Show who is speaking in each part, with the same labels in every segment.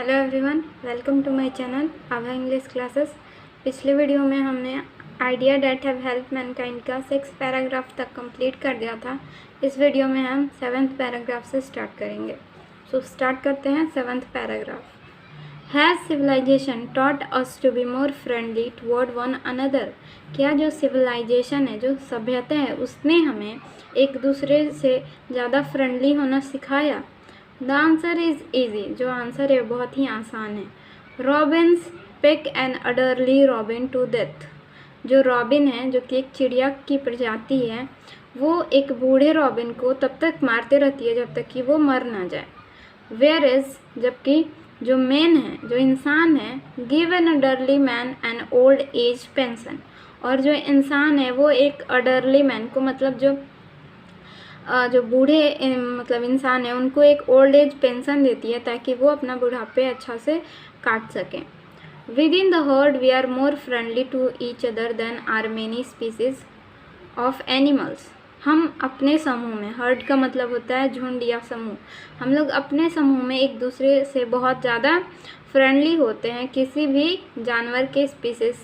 Speaker 1: Hello everyone, welcome to my channel Abha English classes. पिछले video में हमने idea that have help mankind का 6 paragraph तक कंप्लीट कर दिया था। इस वीडियो में हम 7th पैराग्राफ से स्टार्ट करेंगे। सो स्टार्ट करते हैं 7th paragraph. Has civilisation taught us to be more friendly toward one another. क्या जो सिविलाइजेशन है, जो सभ्यता है, उसने हमें एक दूसरे से ज़्यादा फ्रेंडली होना सिखाया? The answer is easy. जो आंसर है बहुत ही आसान है। Robins peck an elderly robin to death. जो रॉबिन है, जो कि एक चिड़िया की प्रजाति है, वो एक बूढ़े रॉबिन को तब तक मारते रहती है जब तक कि वो मर ना जाए। वेयर इज, जबकि जो मैन है, जो इंसान है, give an elderly man an old age pension. और जो इंसान है वो एक अडरली मैन को, मतलब जो बूढ़े मतलब इंसान है, उनको एक ओल्ड एज पेंशन देती है ताकि वो अपना बुढ़ापे अच्छा से काट सकें। Within the herd we are more friendly to each other than are many species of animals. हम अपने समूह में, हर्ड का मतलब होता है झुंड या समूह, हम लोग अपने समूह में एक दूसरे से बहुत ज़्यादा फ्रेंडली होते हैं किसी भी जानवर के स्पीसीज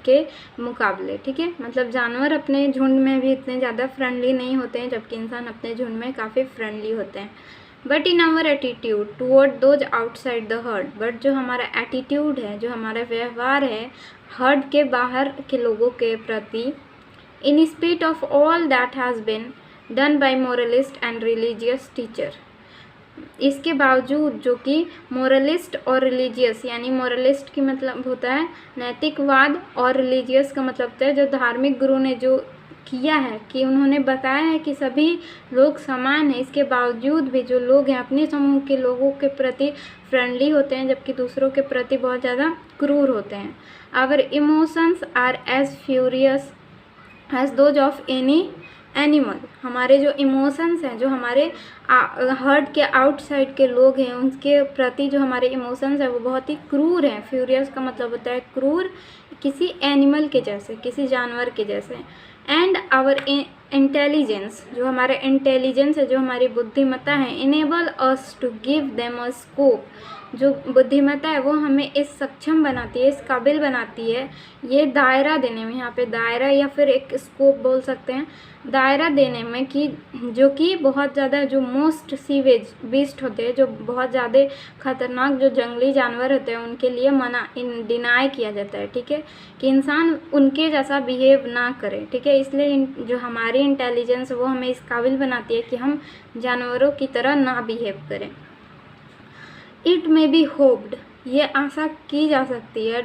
Speaker 1: के मुकाबले। ठीक है, मतलब जानवर अपने झुंड में भी इतने ज़्यादा फ्रेंडली नहीं होते हैं, जबकि इंसान अपने झुंड में काफ़ी फ्रेंडली होते हैं। But in our attitude toward those outside the herd, but जो हमारा एटीट्यूड है, जो हमारा व्यवहार है हर्ड के बाहर के लोगों के प्रति, in spite of all that has been done by moralist and religious teacher, इसके बावजूद जो कि मोरलिस्ट और रिलीजियस, यानी मोरलिस्ट की मतलब होता है नैतिकवाद और रिलीजियस का मतलब होता है जो धार्मिक गुरु ने जो किया है, कि उन्होंने बताया है कि सभी लोग समान हैं, इसके बावजूद भी जो लोग हैं अपने समूह के लोगों के प्रति फ्रेंडली होते हैं जबकि दूसरों के प्रति बहुत ज़्यादा क्रूर होते हैं। Our emotions are as furious as those of any animal. हमारे जो इमोशंस हैं, जो हमारे हर्ड के आउटसाइड के लोग हैं, उनके प्रति जो हमारे इमोशंस हैं वो बहुत ही क्रूर हैं। फ्यूरियस का मतलब होता है क्रूर, किसी एनिमल के जैसे, किसी जानवर के जैसे। एंड आवर इंटेलिजेंस, जो हमारे इंटेलिजेंस है, जो हमारी बुद्धिमत्ता है, enable us to give them a scope. जो बुद्धिमत्ता है वो हमें इस सक्षम बनाती है, इस काबिल बनाती है ये दायरा देने में, यहाँ पे दायरा या फिर एक स्कोप बोल सकते हैं, दायरा देने में, कि जो कि बहुत ज़्यादा जो मोस्ट सीवेज बीस्ट होते हैं, जो बहुत ज़्यादा खतरनाक जो जंगली जानवर होते हैं, उनके लिए डिनाई किया जाता है। ठीक है, कि इंसान उनके जैसा बिहेव ना करे। ठीक है, इसलिए जो हमारी इंटेलिजेंस वो हमें इस काबिल बनाती है कि हम जानवरों की तरह ना बिहेव करें। इट मे बी होप्ड, ये आशा की जा सकती है,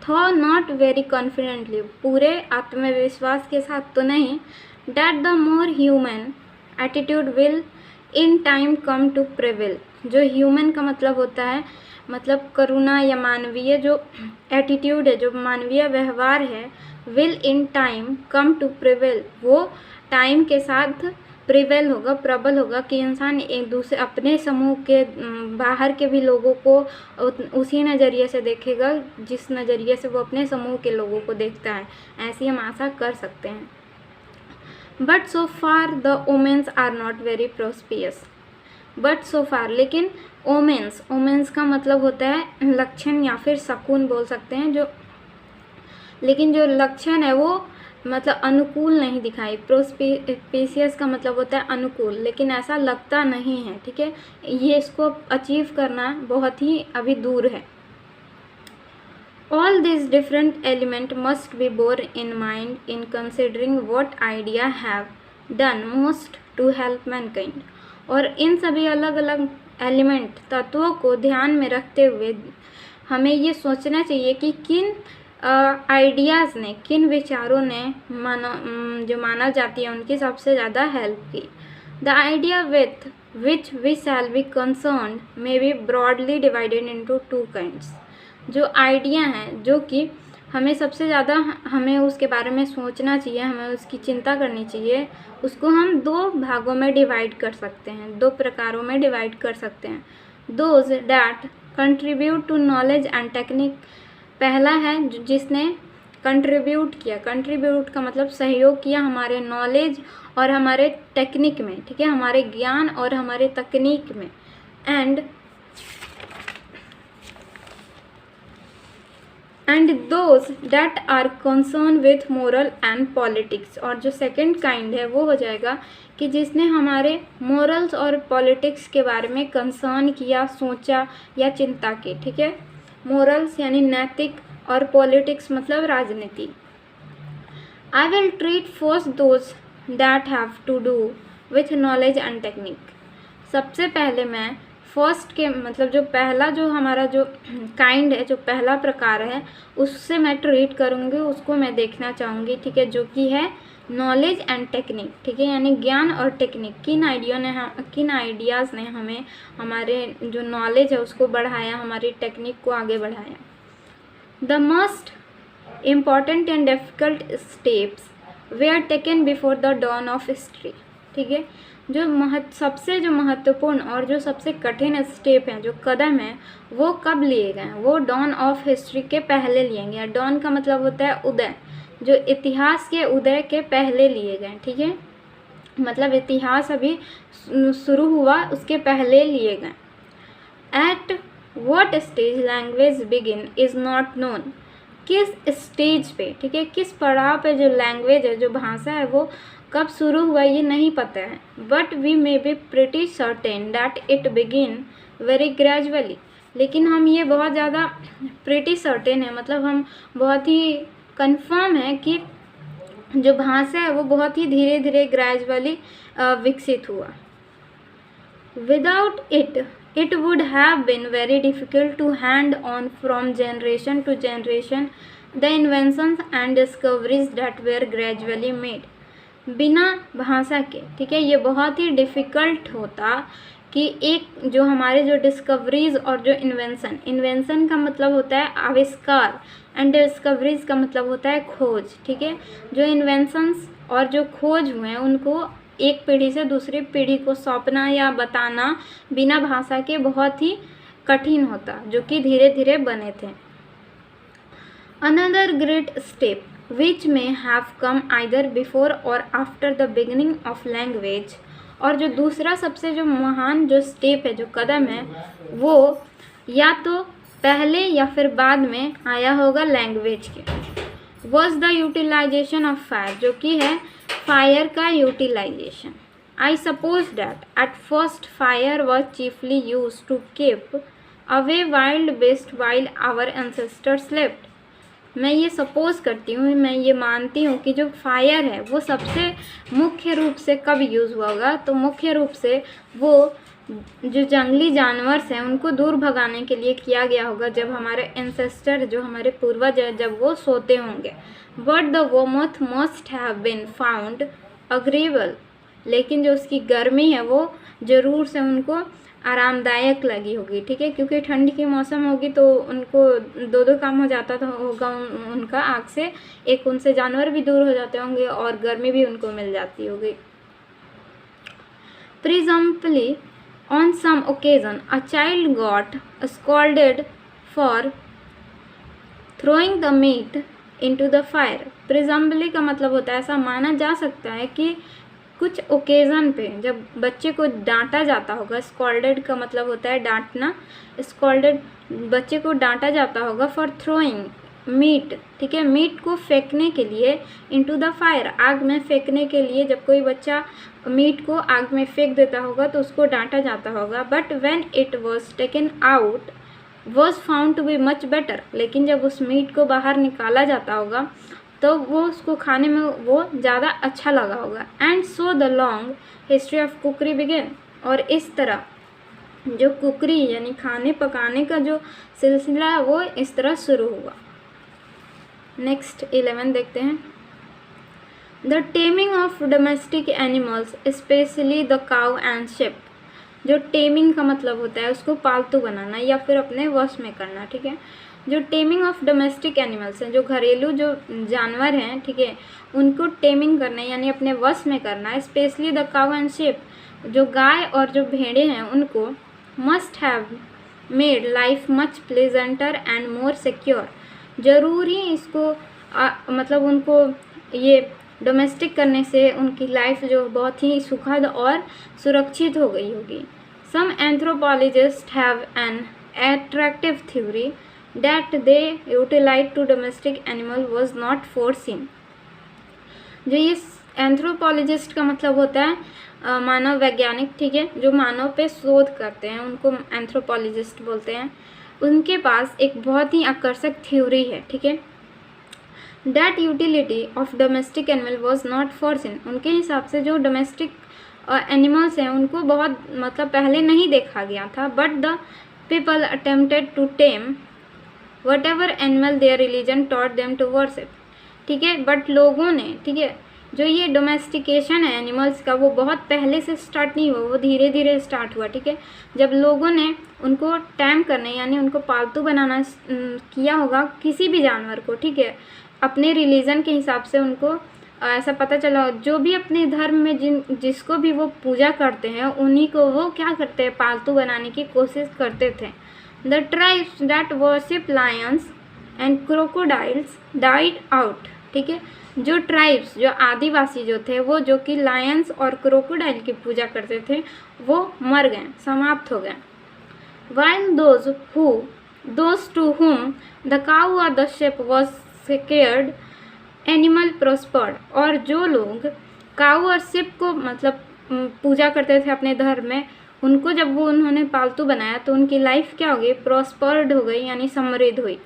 Speaker 1: थॉ नॉट वेरी कॉन्फिडेंटली, पूरे आत्मविश्वास के साथ तो नहीं, that the more human attitude will in time come to prevail. जो ह्यूमन का मतलब होता है, मतलब करुणा या मानवीय जो एटीट्यूड है, जो मानवीय व्यवहार है, will in time come to prevail, वो टाइम के साथ प्रिवेल होगा, प्रबल होगा, कि इंसान एक दूसरे अपने समूह के बाहर के भी लोगों को उसी नज़रिए से देखेगा जिस नज़रिए से वो अपने समूह के लोगों को देखता है। ऐसी हम आशा कर सकते हैं। But so far the omens are not very propitious. But so far, लेकिन ओमेंस का मतलब होता है लक्षण या फिर शकुन बोल सकते हैं, लेकिन जो लक्षण है वो मतलब अनुकूल नहीं दिखाई। प्रोस्पिशियस का मतलब होता है अनुकूल, लेकिन ऐसा लगता नहीं है। ठीक है, ये इसको अचीव करना बहुत ही अभी दूर है। All this different element must be bore in mind in considering what idea have done most to help mankind. और इन सभी अलग अलग एलिमेंट तत्वों को ध्यान में रखते हुए हमें ये सोचना चाहिए कि किन आइडियाज़ ने, किन विचारों ने जो मानव जाति है उनकी सबसे ज़्यादा हेल्प की। The idea with which we shall be concern may be broadly divided into 2 kinds. जो आइडिया हैं, जो कि हमें सबसे ज़्यादा, हमें उसके बारे में सोचना चाहिए, हमें उसकी चिंता करनी चाहिए, उसको हम 2 भागों में डिवाइड कर सकते हैं, 2 प्रकारों में डिवाइड कर सकते हैं। Those that contribute to knowledge and technique. पहला है जिसने कंट्रीब्यूट किया, कंट्रीब्यूट का मतलब सहयोग किया हमारे नॉलेज और हमारे टेक्निक में। ठीक है, हमारे ज्ञान और हमारे तकनीक में। And and those that are concern with moral and politics. और जो सेकंड काइंड है वो हो जाएगा कि जिसने हमारे मोरल्स और पॉलिटिक्स के बारे में कंसर्न किया, सोचा या चिंता की। ठीक है, मोरल्स यानी नैतिक और पॉलिटिक्स मतलब राजनीति। I will treat first those that have to do with knowledge and technique. सबसे पहले मैं फर्स्ट के मतलब जो पहला जो हमारा जो काइंड है, जो पहला प्रकार है, उससे मैं ट्रीट करूँगी, उसको मैं देखना चाहूँगी। ठीक है, जो कि है नॉलेज एंड टेक्निक। ठीक है, यानी ज्ञान और टेक्निक, किन आइडियाज़ ने हमें हमारे जो नॉलेज है उसको बढ़ाया, हमारी टेक्निक को आगे बढ़ाया। The most important and difficult steps were taken before the dawn of history. ठीक है, जो सबसे जो महत्वपूर्ण और जो सबसे कठिन स्टेप हैं, जो कदम हैं, वो कब लिए गए? वो डॉन ऑफ हिस्ट्री के पहले लिए गए। डॉन का मतलब होता है उदय, जो इतिहास के उदय के पहले लिए गए। ठीक है, मतलब इतिहास अभी शुरू हुआ उसके पहले लिए गए। At what stage language begin is not known. किस स्टेज पे, ठीक है, किस पड़ाव पे जो लैंग्वेज है, जो भाषा है, वो कब शुरू हुआ ये नहीं पता है। But we may be pretty certain that it begin very gradually. लेकिन हम ये बहुत ज़्यादा प्रिटी सर्टेन है, मतलब हम बहुत ही कंफर्म है कि जो भाषा है वो बहुत ही धीरे धीरे ग्रेजुअली विकसित हुआ। Without it would have been very difficult to hand on from generation to generation the inventions and discoveries that were gradually made। बिना भाषा के, ठीक है, ये बहुत ही डिफ़िकल्ट होता कि एक जो हमारे जो डिस्कवरीज और जो इन्वेंशन का मतलब होता है आविष्कार, एंड डिस्कवरीज का मतलब होता है खोज। ठीक है, जो इन्वेंशंस और जो खोज हुए हैं उनको एक पीढ़ी से दूसरी पीढ़ी को सौंपना या बताना बिना भाषा के बहुत ही कठिन होता, जो कि धीरे धीरे बने थे। अनदर ग्रेट स्टेप विच में हैव कम आइदर बिफोर और after the beginning of language. और जो दूसरा सबसे जो महान जो स्टेप है, जो कदम है, वो या तो पहले या फिर बाद में आया होगा लैंग्वेज के। Was the utilization of fire, जो कि है फायर का utilization. I suppose that at first fire was chiefly use to keep away wild beast while our ancestor slept. मैं ये सपोज करती हूँ, मैं ये मानती हूँ कि जो फायर है वो सबसे मुख्य रूप से कब यूज़ हुआ होगा, तो मुख्य रूप से वो जो जंगली जानवर हैं उनको दूर भगाने के लिए किया गया होगा, जब हमारे एंसेस्टर, जो हमारे पूर्वज है, जब वो सोते होंगे। But the warmth must have been found agreeable, लेकिन जो उसकी गर्मी है वो ज़रूर से उनको आरामदायक लगी होगी। ठीक है, क्योंकि ठंड की मौसम होगी तो उनको दो काम हो जाता था होगा उनका आग से, एक उनसे जानवर भी दूर हो जाते होंगे और गर्मी भी उनको मिल जाती होगी। प्रिजम्पली on some occasion a child got scolded for throwing the meat into the fire। प्रिजम्बली का मतलब होता है, ऐसा माना जा सकता है कि कुछ ओकेज़न पे जब बच्चे को डांटा जाता होगा, स्कॉल्डेड का मतलब होता है डांटना, स्कॉल्डेड बच्चे को डांटा जाता होगा फॉर थ्रोइंग मीट। ठीक है, मीट को फेंकने के लिए, इनटू द फायर, आग में फेंकने के लिए, जब कोई बच्चा मीट को आग में फेंक देता होगा तो उसको डांटा जाता होगा। But when it was taken out was found to be much better. लेकिन जब उस मीट को बाहर निकाला जाता होगा तो वो उसको खाने में वो ज़्यादा अच्छा लगा होगा। And so the long history of cookery began. और इस तरह जो कुकरी यानी खाने पकाने का जो सिलसिला है वो इस तरह शुरू हुआ। नेक्स्ट 11 देखते हैं। The taming of domestic animals specially the cow and sheep. जो टेमिंग का मतलब होता है उसको पालतू बनाना या फिर अपने वश में करना। ठीक है, जो टेमिंग ऑफ डोमेस्टिक एनिमल्स हैं, जो घरेलू जो जानवर हैं, ठीक है, उनको टेमिंग करना यानी अपने वश में करना। Specially the cow and sheep, जो गाय और जो भेड़े हैं उनको must have made life much pleasanter and more secure. ज़रूर ही इसको मतलब उनको ये डोमेस्टिक करने से उनकी लाइफ जो बहुत ही सुखद और सुरक्षित हो गई होगी। Some anthropologist have an attractive theory that they utilized to domestic animal was not foreseen। जो ये एंथ्रोपोलॉजिस्ट का मतलब होता है मानव वैज्ञानिक, ठीक है, जो मानव पे शोध करते हैं उनको एंथ्रोपोलॉजिस्ट बोलते हैं। उनके पास एक बहुत ही आकर्षक थ्योरी है, ठीक है, that utility of domestic animal was not foreseen. उनके हिसाब से जो डोमेस्टिक एनिमल्स हैं उनको बहुत मतलब पहले नहीं देखा गया था, but the people attempted to tame whatever animal their religion taught them to worship. ठीक है, बट लोगों ने, ठीक है, जो ये डोमेस्टिकेशन है एनिमल्स का वो बहुत पहले से स्टार्ट नहीं हुआ, वो धीरे धीरे स्टार्ट हुआ। ठीक है, जब लोगों ने उनको टैम करने यानी उनको पालतू बनाना किया होगा किसी भी जानवर को, ठीक है, अपने रिलीजन के हिसाब से उनको ऐसा पता चला, जो भी अपने धर्म में जिसको भी वो पूजा करते हैं उन्हीं को वो क्या करते हैं, पालतू बनाने की कोशिश करते थे। The tribes that worship Lions and crocodiles died out. ठीक है, जो ट्राइब्स, जो आदिवासी जो थे वो जो कि लायंस और क्रोकोडाइल की पूजा करते थे वो मर गए, समाप्त हो गए। while those to whom the cow or the sheep was sacred animal prospered। और जो लोग काऊ और शिप को मतलब पूजा करते थे अपने धर्म में, उनको जब वो उन्होंने पालतू बनाया तो उनकी लाइफ क्या हो गई, प्रॉस्पर्ड हो गई यानी समृद्ध हुई।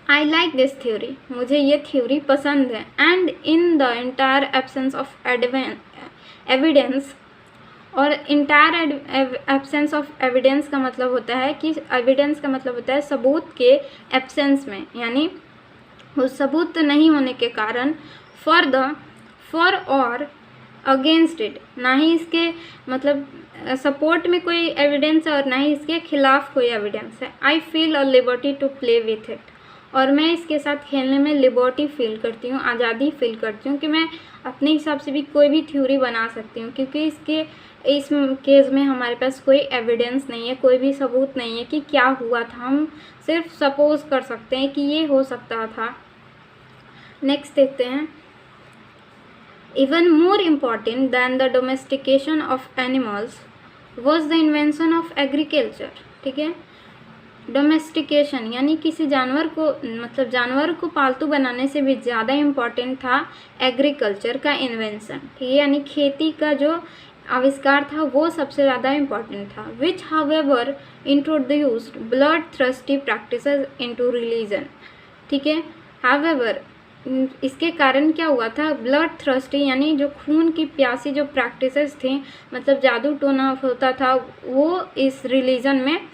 Speaker 1: आई लाइक दिस थ्योरी, मुझे ये थ्योरी पसंद है। And in the entire absence of evidence, और इंटायर एब्सेंस ऑफ एविडेंस का मतलब होता है कि एविडेंस का मतलब होता है सबूत के एब्सेंस में, यानी उस सबूत नहीं होने के कारण, फॉर और अगेंस्ट इट, ना ही इसके मतलब सपोर्ट में कोई एविडेंस है और ना ही इसके खिलाफ कोई एविडेंस है। I feel a liberty to play with it, और मैं इसके साथ खेलने में लिबर्टी फील करती हूँ, आज़ादी फील करती हूँ कि मैं अपने हिसाब से भी कोई भी थ्योरी बना सकती हूँ, क्योंकि इस केस में हमारे पास कोई एविडेंस नहीं है, कोई भी सबूत नहीं है कि क्या हुआ था, हम सिर्फ सपोज कर सकते हैं कि ये हो सकता था। नेक्स्ट देखते हैं, even more important than the domestication of animals was the invention of agriculture. ठीक है, डोमेस्टिकेशन यानी किसी जानवर को मतलब जानवर को पालतू बनाने से भी ज़्यादा इम्पॉर्टेंट था एग्रीकल्चर का इन्वेंशन। ठीक है, यानी खेती का जो आविष्कार था वो सबसे ज़्यादा इम्पॉर्टेंट था। Which however introduced blood thirsty practices into religion. ठीक है, हाउएवर इसके कारण क्या हुआ था, ब्लड थ्रस्टी यानी जो खून की प्यासी जो प्रैक्टिसेस थी, मतलब जादू टोना होता था, वो इस रिलीजन में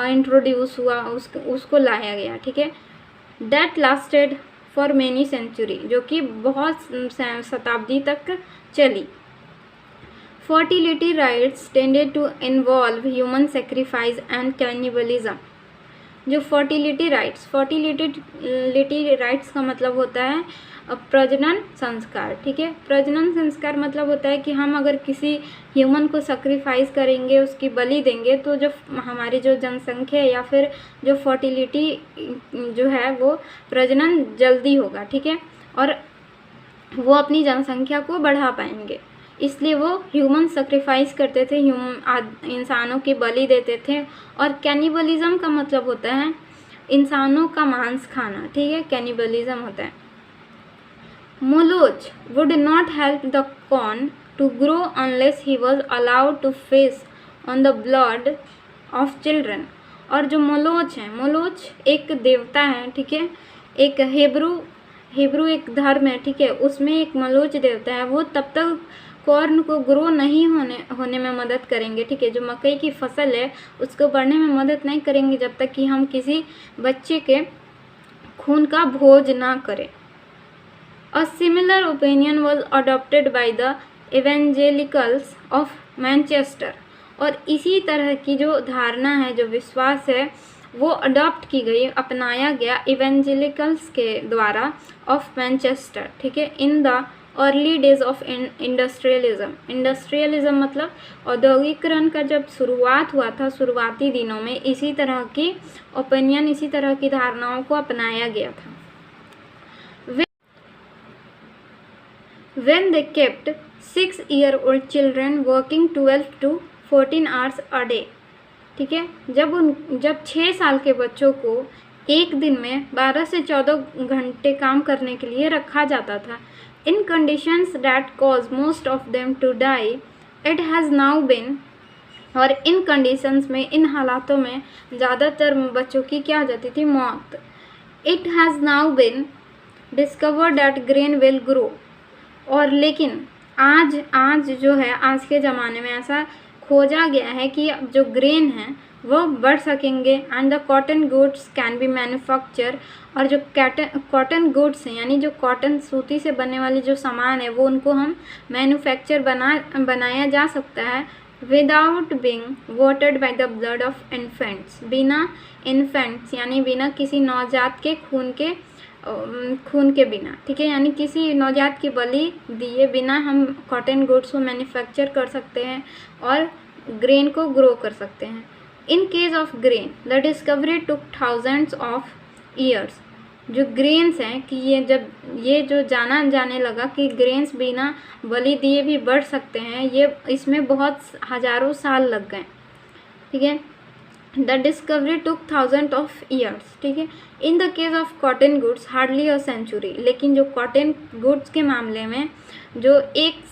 Speaker 1: इंट्रोड्यूस हुआ, उसको लाया गया। ठीक है, that lasted for many century, जो कि बहुत शताब्दी तक चली। Fertility rites tended to involve human sacrifice and cannibalism. जो फर्टिलिटी राइट्स का मतलब होता है प्रजनन संस्कार। ठीक है, प्रजनन संस्कार मतलब होता है कि हम अगर किसी ह्यूमन को सेक्रीफाइस करेंगे, उसकी बलि देंगे, तो जो हमारी जो जनसंख्या या फिर जो फर्टिलिटी जो है वो प्रजनन जल्दी होगा। ठीक है, और वो अपनी जनसंख्या को बढ़ा पाएंगे, इसलिए वो ह्यूमन सेक्रीफाइस करते थे, इंसानों की बलि देते थे। और कैनिबलिज्म का मतलब होता है इंसानों का मांस खाना। ठीक है, कैनिबलिज्म होता है। Moloch would not help the corn to grow unless he was allowed to feast on the blood of children. और जो मोलोच है, मोलोच एक देवता है। ठीक है, एक हिब्रू एक धर्म है। ठीक है, उसमें एक मोलोच देवता है, वो तब तक कॉर्न को ग्रो नहीं होने में मदद करेंगे। ठीक है, जो मकई की फसल है उसको बढ़ने में मदद नहीं करेंगे जब तक कि हम किसी बच्चे के खून का भोज ना करें। A similar opinion was adopted by the evangelicals of Manchester. और इसी तरह की जो धारणा है, जो विश्वास है, वो अडॉप्ट की गई, अपनाया गया इवेंजेलिकल्स के द्वारा ऑफ मैनचेस्टर। ठीक है, in the early days of industrialism. Industrialism मतलब औद्योगिकरण का जब शुरुआत हुआ था, शुरुआती दिनों में इसी तरह की ओपिनियन, इसी तरह की धारणाओं को अपनाया गया था। When they kept 6-year-old children working 12 to 14 hours a day। ठीक है। जब 6 साल के बच्चों को एक दिन में 12 से 14 घंटे काम करने के लिए रखा जाता था, in conditions that cause most of them to die, it has now been, और इन कंडीशंस में, इन हालातों में ज़्यादातर बच्चों की क्या हो जाती थी, मौत। It has now been discover that grain will grow, और लेकिन आज जो है, आज के ज़माने में ऐसा खोजा गया है कि अब जो ग्रेन है वो बढ़ सकेंगे, and the cotton goods can be manufacture, और जो कॉटन गुड्स हैं यानी जो कॉटन सूती से बनने वाली जो सामान है वो उनको हम मैन्युफैक्चर बनाया जा सकता है without being watered by the blood of infants, बिना इन्फेंट्स यानी बिना किसी नवजात के खून के बिना, ठीक है, यानी किसी नवजात की बलि दिए बिना हम कॉटन गुड्स को मैन्युफैक्चर कर सकते हैं और ग्रेन को ग्रो कर सकते हैं। In case of grain the discovery took thousands of years. जो ग्रेन्स हैं कि ये जो जाना जाने लगा कि ग्रेन्स बिना बलि दिए भी बढ़ सकते हैं, ये इसमें बहुत हज़ारों साल लग गए, ठीक है। The discovery took thousand of years, ठीक है। In the case of cotton goods hardly a century, लेकिन जो कॉटन गुड्स के मामले में जो एक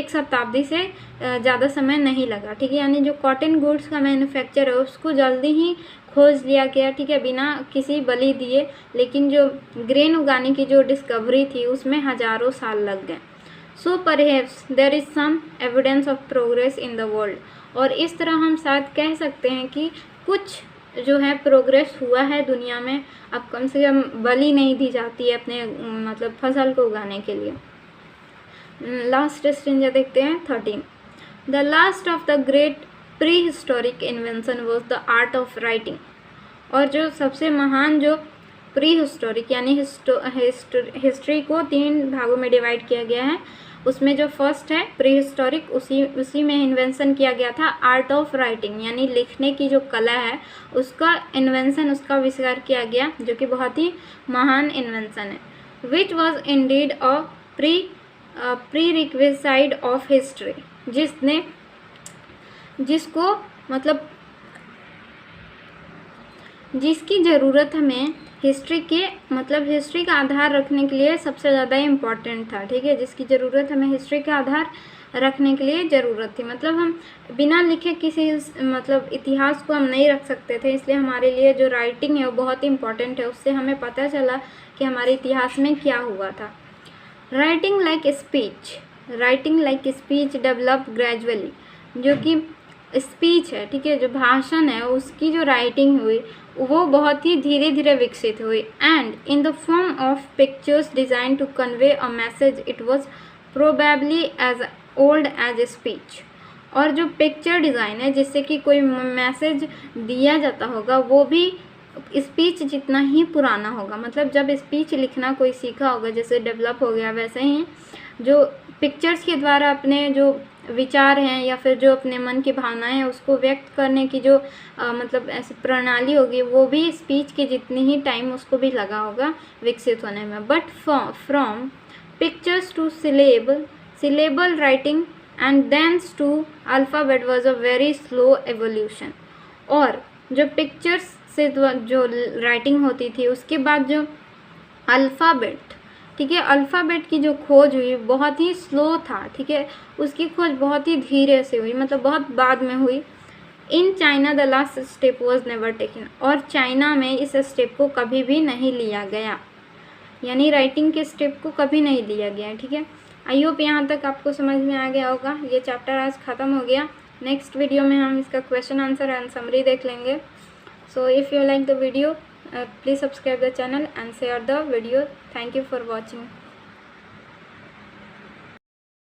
Speaker 1: शताब्दी से ज़्यादा समय नहीं लगा, ठीक है, यानी जो कॉटन गुड्स का मैन्युफैक्चर है उसको जल्दी ही खोज लिया गया, ठीक है, बिना किसी बलि दिए, लेकिन जो ग्रेन उगाने की जो डिस्कवरी थी उसमें हज़ारों साल लग गए। So perhaps there is some evidence of progress in the world, और इस तरह हम शायद कह सकते हैं कि कुछ जो है प्रोग्रेस हुआ है दुनिया में, अब कम से कम बलि नहीं दी जाती है अपने मतलब फसल को उगाने के लिए। लास्ट स्ट्रिंजा देखते हैं 13। The last of the great pre historic invention was the art of writing, और जो सबसे महान जो प्री हिस्टोरिक यानी हिस्ट्री को 3 भागों में डिवाइड किया गया है, उसमें जो फर्स्ट है प्री हिस्टोरिक, उसी में इन्वेंशन किया गया था आर्ट ऑफ राइटिंग, यानी लिखने की जो कला है उसका इन्वेंशन, उसका आविष्कार किया गया, जो कि बहुत ही महान इन्वेंशन है। Which was indeed a pre requisite of history, जिसको मतलब जिसकी ज़रूरत हमें हिस्ट्री का आधार रखने के लिए सबसे ज़्यादा इम्पॉर्टेंट था, ठीक है, जिसकी ज़रूरत हमें हिस्ट्री का आधार रखने के लिए ज़रूरत थी। मतलब हम बिना लिखे किसी मतलब इतिहास को हम नहीं रख सकते थे, इसलिए हमारे लिए जो राइटिंग है वो बहुत ही इम्पॉर्टेंट है, उससे हमें पता चला कि हमारे इतिहास में क्या हुआ था। Writing like speech develop gradually, जो कि स्पीच है, ठीक है, जो भाषण है उसकी जो राइटिंग हुई वो बहुत ही धीरे धीरे विकसित हुई, and in the form of pictures design to convey a message, it was probably as old as speech. और जो पिक्चर डिज़ाइन है जिससे कि कोई मैसेज दिया जाता होगा वो भी स्पीच जितना ही पुराना होगा। मतलब जब स्पीच लिखना कोई सीखा होगा, जैसे डेवलप हो गया, वैसे ही जो पिक्चर्स के द्वारा अपने जो विचार हैं या फिर जो अपने मन की भावनाएं हैं उसको व्यक्त करने की जो मतलब ऐसी प्रणाली होगी, वो भी स्पीच की जितनी ही टाइम उसको भी लगा होगा विकसित होने में। But from pictures to syllable writing and thence to alphabet was a very slow evolution. और जो पिक्चर्स से जो राइटिंग होती थी उसके बाद जो अल्फ़ाबेट, ठीक है, अल्फ़ाबेट की जो खोज हुई बहुत ही स्लो था, ठीक है, उसकी खोज बहुत ही धीरे से हुई, मतलब बहुत बाद में हुई। In China the last step was never taken, और चाइना में इस स्टेप को कभी भी नहीं लिया गया, यानी राइटिंग के स्टेप को कभी नहीं लिया गया, ठीक है। आई होप यहाँ तक आपको समझ में आ गया होगा। ये चैप्टर आज ख़त्म हो गया। नेक्स्ट वीडियो में हम इसका क्वेश्चन आंसर एंड समरी देख लेंगे। So if you like the video, please subscribe the channel and share the video. Thank you for watching.